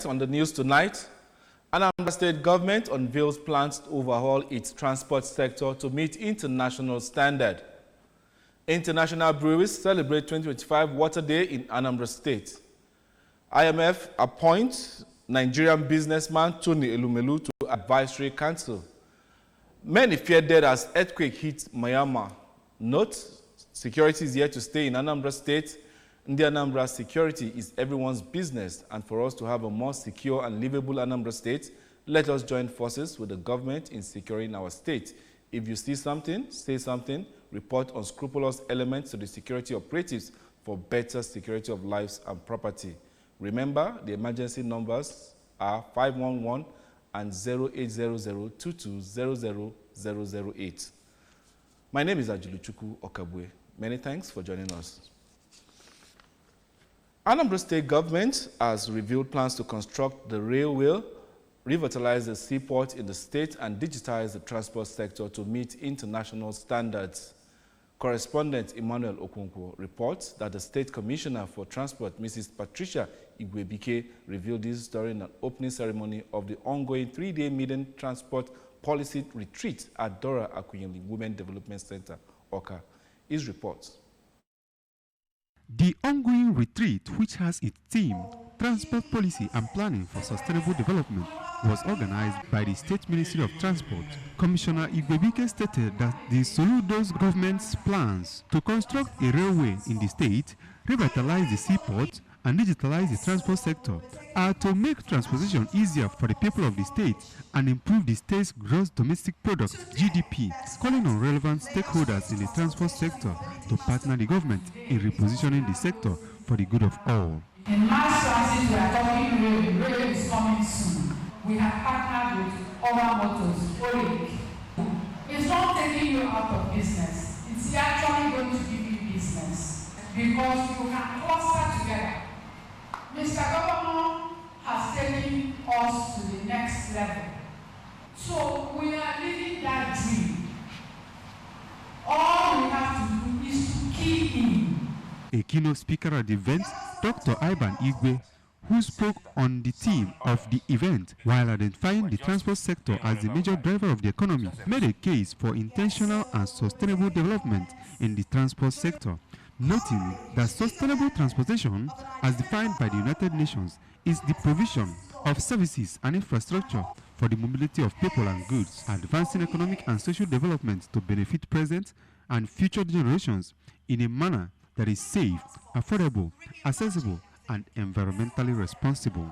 On the news tonight, Anambra State government unveils plans to overhaul its transport sector to meet international standard. International breweries celebrate 2025 Water Day in Anambra State. IMF appoints Nigerian businessman Tony Elumelu to advisory council. Many fear death as earthquake hits Myanmar. Note, security is here to stay in Anambra State. In the Anambra, security is everyone's business, and for us to have a more secure and livable Anambra State, let us join forces with the government in securing our state. If you see something, say something, report unscrupulous elements to the security operatives for better security of lives and property. Remember, the emergency numbers are 511 and 0800-2200-008. My name is Ajuluchukwu Okabwe. Many thanks for joining us. Anambra State government has revealed plans to construct the railway, revitalize the seaport in the state, and digitize the transport sector to meet international standards. Correspondent Emmanuel Okonkwo reports that the State Commissioner for Transport, Mrs. Patricia Igwebike, revealed this during an opening ceremony of the ongoing 3-day Maiden Transport Policy Retreat at Dora Akunyili Women Development Center, Oka. His reports. The ongoing retreat, which has its theme, Transport Policy and Planning for Sustainable Development, was organized by the State Ministry of Transport. Commissioner Igwebike stated that the Soludo's government's plans to construct a railway in the state, revitalize the seaport, and digitalize the transport sector are to make transportation easier for the people of the state and improve the state's gross domestic product, GDP, calling on relevant stakeholders in the transport sector to partner the government in repositioning the sector for the good of all. In mass transit, we are talking rail is coming soon. We have partnered with other motors, Olic. It's not taking you out of business. It's actually going to give you business because you can cluster together. Mr. Governor has taken us to the next level. So we are living that dream. All we have to do is to keep in. A keynote speaker at the event, Dr. Ivan Igwe, who spoke on the theme of the event while identifying the transport sector as the major driver of the economy, made a case for intentional and sustainable development in the transport sector, noting that sustainable transportation, as defined by the United Nations, is the provision of services and infrastructure for the mobility of people and goods, advancing economic and social development to benefit present and future generations in a manner that is safe, affordable, accessible, and environmentally responsible.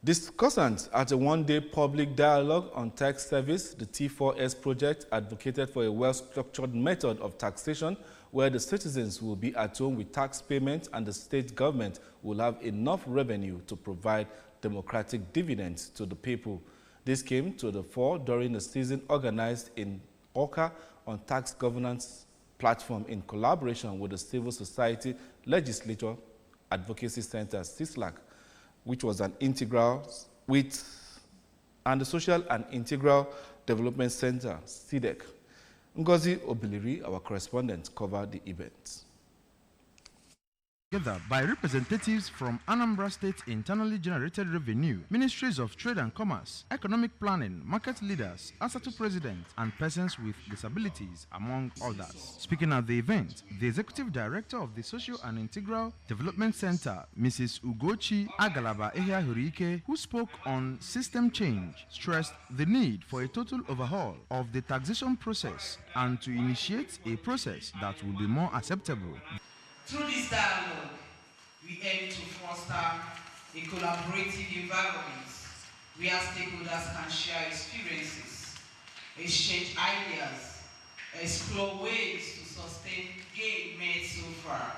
Discussants at a one-day public dialogue on tax service, the T4S project advocated for a well-structured method of taxation where the citizens will be at home with tax payments and the state government will have enough revenue to provide democratic dividends to the people. This came to the fore during the season organized in Oka on tax governance platform in collaboration with the Civil Society Legislature Advocacy Center, CISLAC, which was an integral and the Social and Integral Development Center, CDEC. Ngozi Obiliri, our correspondent, covered the event. Together by representatives from Anambra State internally generated revenue, ministries of trade and commerce, economic planning, market leaders, ASATU president, and persons with disabilities, among others. Speaking at the event, the executive director of the Social and Integral Development Center, Mrs. Ugochi Agalaba Ehiahurike, who spoke on system change, stressed the need for a total overhaul of the taxation process and to initiate a process that will be more acceptable. Through this dialogue, we aim to foster a collaborative environment where stakeholders can share experiences, exchange ideas, explore ways to sustain gain made so far,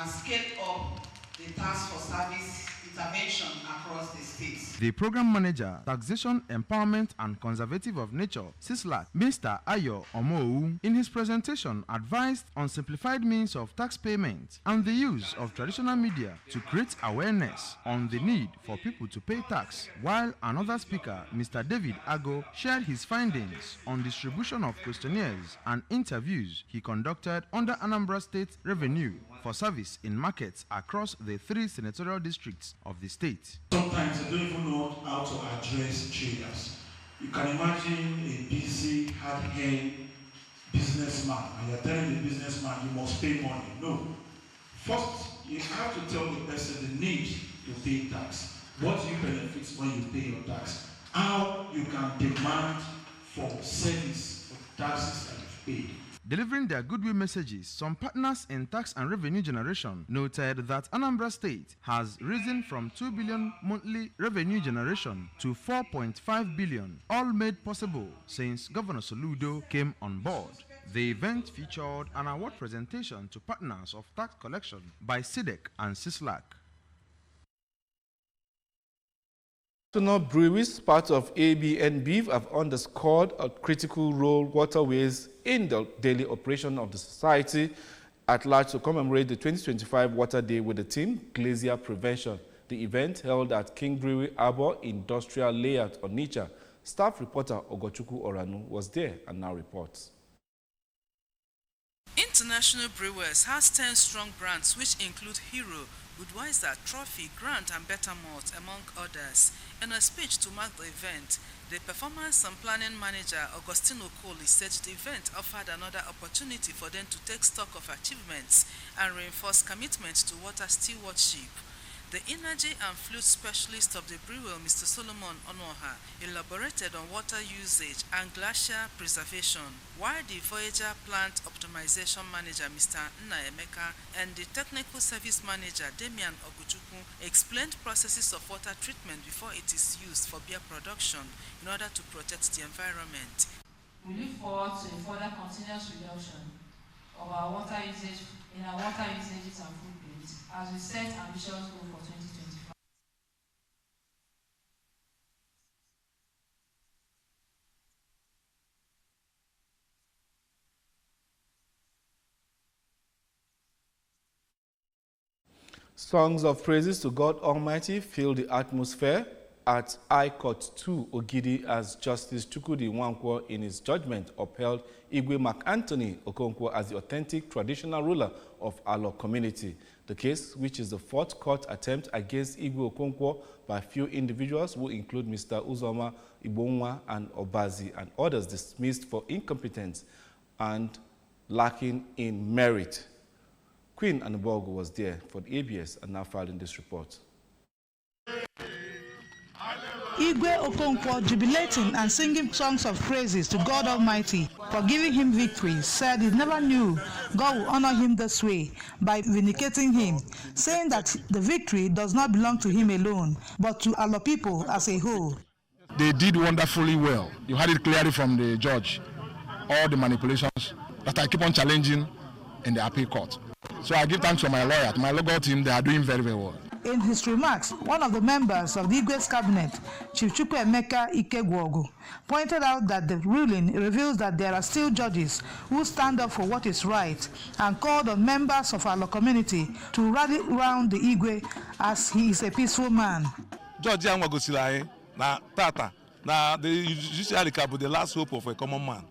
and scale up the task for service intervention across the states. The program manager, Taxation Empowerment and Conservative of Nature, CISLAC, Mr. Ayo Omou, in his presentation advised on simplified means of tax payment and the use of traditional media to create awareness on the need for people to pay tax, while another speaker, Mr. David Ago, shared his findings on distribution of questionnaires and interviews he conducted under Anambra State Revenue for service in markets across the 3 senatorial districts of the state. Sometimes they don't even know how to address traders. You can imagine a busy, hard-headed businessman, and you're telling the businessman you must pay money. No. First, you have to tell the person the need to pay tax. What you benefit when you pay your tax. How you can demand for service for taxes that you've paid. Delivering their goodwill messages, some partners in tax and revenue generation noted that Anambra State has risen from 2 billion monthly revenue generation to 4.5 billion, all made possible since Governor Soludo came on board. The event featured an award presentation to partners of tax collection by SIDEC and CISLAC. National breweries, part of ABNB, have underscored a critical role waterways in the daily operation of the society at large to commemorate the 2025 Water Day with the theme Glacier Prevention. The event held at King Brewery Arbor Industrial Layout, Onitsha. Staff reporter Ogochukwu Oranu was there and now reports. International Brewers has 10 strong brands which include Hero, Budweiser, Trophy, Grant and Better Malt, among others. In a speech to mark the event, the Performance and Planning Manager, Augustino Coley, said the event offered another opportunity for them to take stock of achievements and reinforce commitment to water stewardship. The energy and fluid specialist of the brewer, Mr. Solomon Onoha, elaborated on water usage and glacier preservation, while the Voyager Plant Optimization Manager, Mr. Nnaemeka, and the Technical Service Manager, Damian Oguchukwu, explained processes of water treatment before it is used for beer production in order to protect the environment. We look forward to a further continuous reduction of our water usage in our water usages and footprint as we set ambitious goals for 2025. Songs of praises to God Almighty fill the atmosphere at High Court 2 Ogidi as Justice Chukwudi Nwankwo in his judgment upheld Igwe Mark Anthony Okonkwo as the authentic traditional ruler of Alo community. The case, which is the 4th court attempt against Igwe Okonkwo by few individuals who include Mr. Uzoma Ibonwa and Obazi and others dismissed for incompetence and lacking in merit. Queen Anambra was there for the ABS and now filed in this report. Igwe Okonkwo, jubilating and singing songs of praises to God Almighty for giving him victory, said he never knew God would honor him this way by vindicating him, saying that the victory does not belong to him alone, but to our people as a whole. They did wonderfully well. You heard it clearly from the judge. All the manipulations that I keep on challenging in the appeal court. So I give thanks to my lawyer, to my legal team. They are doing very, very well. In his remarks, one of the members of the Igwe's cabinet, Chief Chukwuemeka Ikegwogu, pointed out that the ruling reveals that there are still judges who stand up for what is right and called on members of our community to rally round the Igwe as he is a peaceful man. Judge Anwagosila na tata na the judiciary is the last hope of a common man.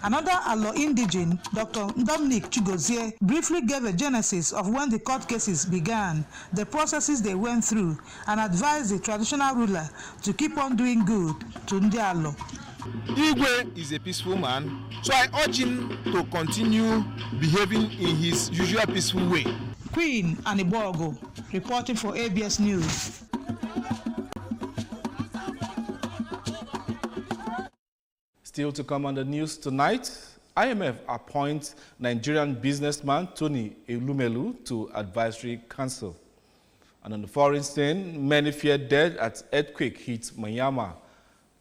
Another Alo indigene, Dr. Dominic Chigozie, briefly gave a genesis of when the court cases began, the processes they went through, and advised the traditional ruler to keep on doing good to Ndi Alo. Igwe is a peaceful man, so I urge him to continue behaving in his usual peaceful way. Queen Anambra reporting for ABS News. Still to come on the news tonight, IMF appoints Nigerian businessman Tony Elumelu to advisory council. And on the foreign scene, many fear death as earthquake hits Myanmar.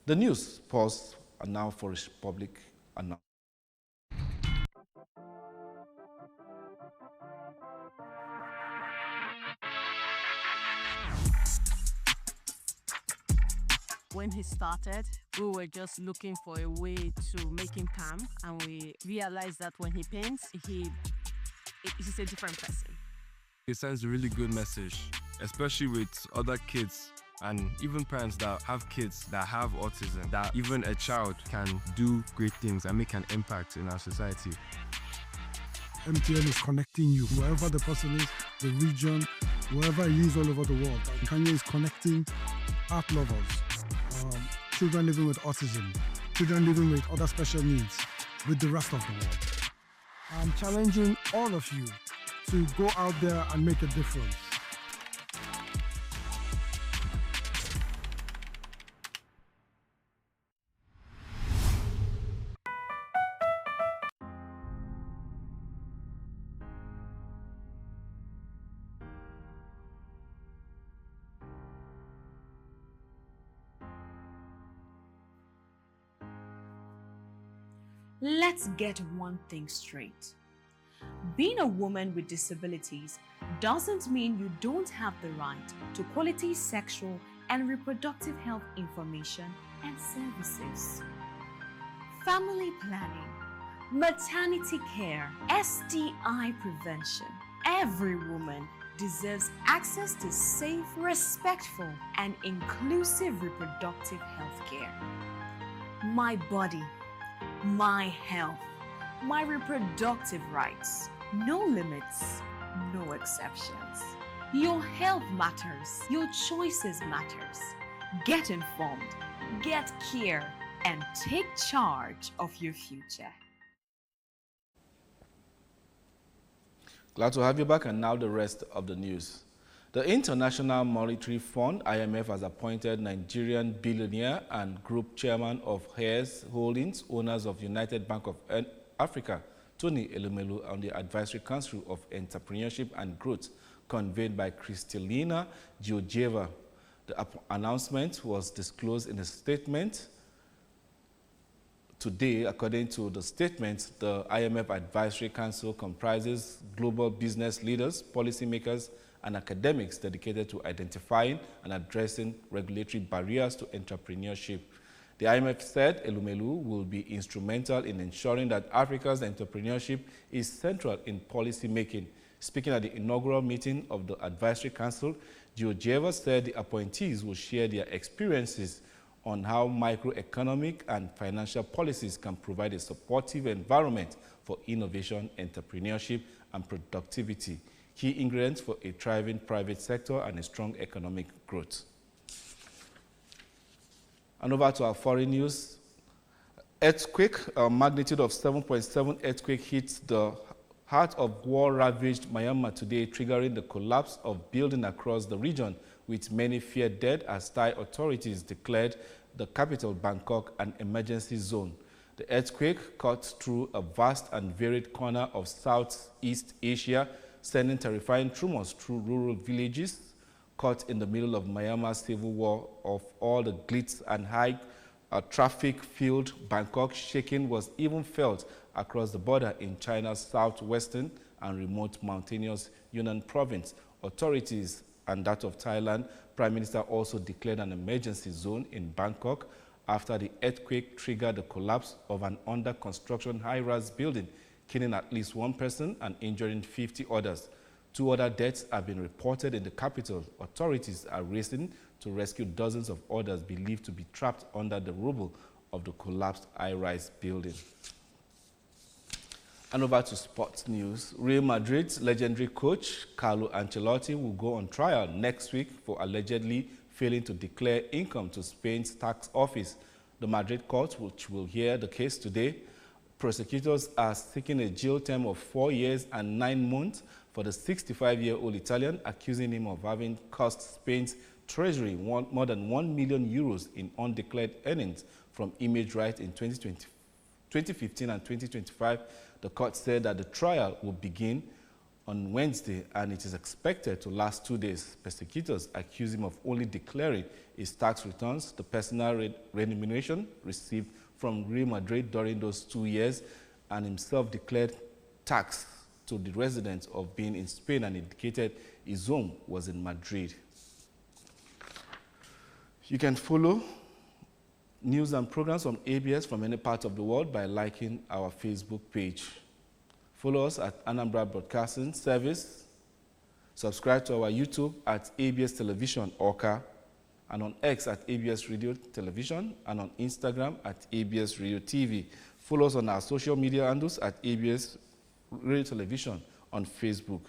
The news paused and now for its public announcement. When he started, we were just looking for a way to make him calm, and we realized that when he paints, he's a different person. He sends a really good message, especially with other kids and even parents that have kids that have autism, that even a child can do great things and make an impact in our society. MTN is connecting you, wherever the person is, the region, wherever he is all over the world. And Kanye is connecting art lovers, children living with autism, children living with other special needs, with the rest of the world. I'm challenging all of you to go out there and make a difference. Let's get one thing straight. Being a woman with disabilities doesn't mean you don't have the right to quality sexual and reproductive health information and services. Family planning, maternity care, STI prevention. Every woman deserves access to safe, respectful, and inclusive reproductive health care. My body, my health, my reproductive rights. No limits, no exceptions. Your health matters. Your choices matters. Get informed, get care, and take charge of your future. Glad to have you back, and now the rest of the news. The International Monetary Fund, IMF, has appointed Nigerian billionaire and group chairman of Heirs Holdings, owners of United Bank of Africa, Tony Elumelu, on the Advisory Council of Entrepreneurship and Growth, convened by Kristalina Georgieva. The announcement was disclosed in a statement today. According to the statement, the IMF Advisory Council comprises global business leaders, policymakers, and academics dedicated to identifying and addressing regulatory barriers to entrepreneurship. The IMF said Elumelu will be instrumental in ensuring that Africa's entrepreneurship is central in policy making. Speaking at the inaugural meeting of the Advisory Council, Georgieva said the appointees will share their experiences on how microeconomic and financial policies can provide a supportive environment for innovation, entrepreneurship, and productivity, key ingredients for a thriving private sector and a strong economic growth. And over to our foreign news. Earthquake, a magnitude of 7.7 earthquake hit the heart of war-ravaged Myanmar today, triggering the collapse of buildings across the region, with many feared dead as Thai authorities declared the capital, Bangkok, an emergency zone. The earthquake cut through a vast and varied corner of Southeast Asia, sending terrifying tremors through rural villages caught in the middle of Myanmar's civil war. Of all the glitz and high traffic-filled Bangkok, shaking was even felt across the border in China's southwestern and remote mountainous Yunnan province. Authorities and that of Thailand, Prime Minister also declared an emergency zone in Bangkok after the earthquake triggered the collapse of an under-construction high-rise building, killing at least one person and injuring 50 others. 2 other deaths have been reported in the capital. Authorities are racing to rescue dozens of others believed to be trapped under the rubble of the collapsed high-rise building. And over to sports news. Real Madrid's legendary coach, Carlo Ancelotti, will go on trial next week for allegedly failing to declare income to Spain's tax office. The Madrid court, which will hear the case today, prosecutors are seeking a jail term of 4 years and 9 months for the 65-year-old Italian, accusing him of having cost Spain's treasury more than €1 million in undeclared earnings from image rights in 2015 and 2025. The court said that the trial will begin on Wednesday and it is expected to last 2 days. Prosecutors accuse him of only declaring his tax returns, the personal remuneration received from Real Madrid during those 2 years, and himself declared tax to the residents of being in Spain and indicated his home was in Madrid. You can follow news and programs from ABS from any part of the world by liking our Facebook page. Follow us at Anambra Broadcasting Service. Subscribe to our YouTube at ABS Television Orca, and on X at ABS Radio Television, and on Instagram at ABS Radio TV. Follow us on our social media handles at ABS radio television on Facebook.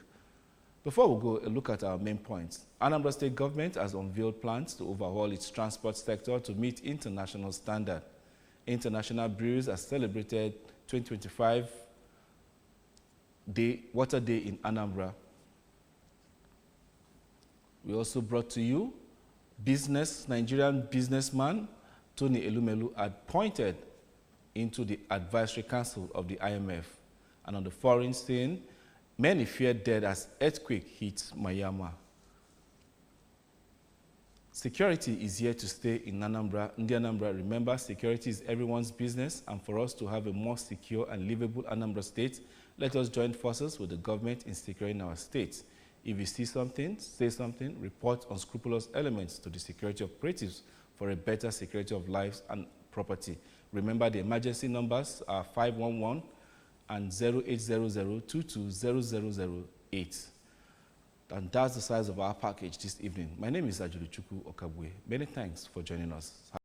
Before we go, a look at our main points. Anambra State government has unveiled plans to overhaul its transport sector to meet international standard. International breweries have celebrated 2025 Water Day in Anambra. We also brought to you Nigerian businessman Tony Elumelu appointed into the advisory council of the IMF. And on the foreign scene, many feared death as earthquake hit Myanmar. Security is here to stay in Anambra. Remember, security is everyone's business, and for us to have a more secure and livable Anambra state, let us join forces with the government in securing our state. If you see something, say something, report unscrupulous elements to the security operatives for a better security of lives and property. Remember, the emergency numbers are 511 and 0800-220008. And that's the size of our package this evening. My name is Ajuluchukwu Okabwe. Many thanks for joining us.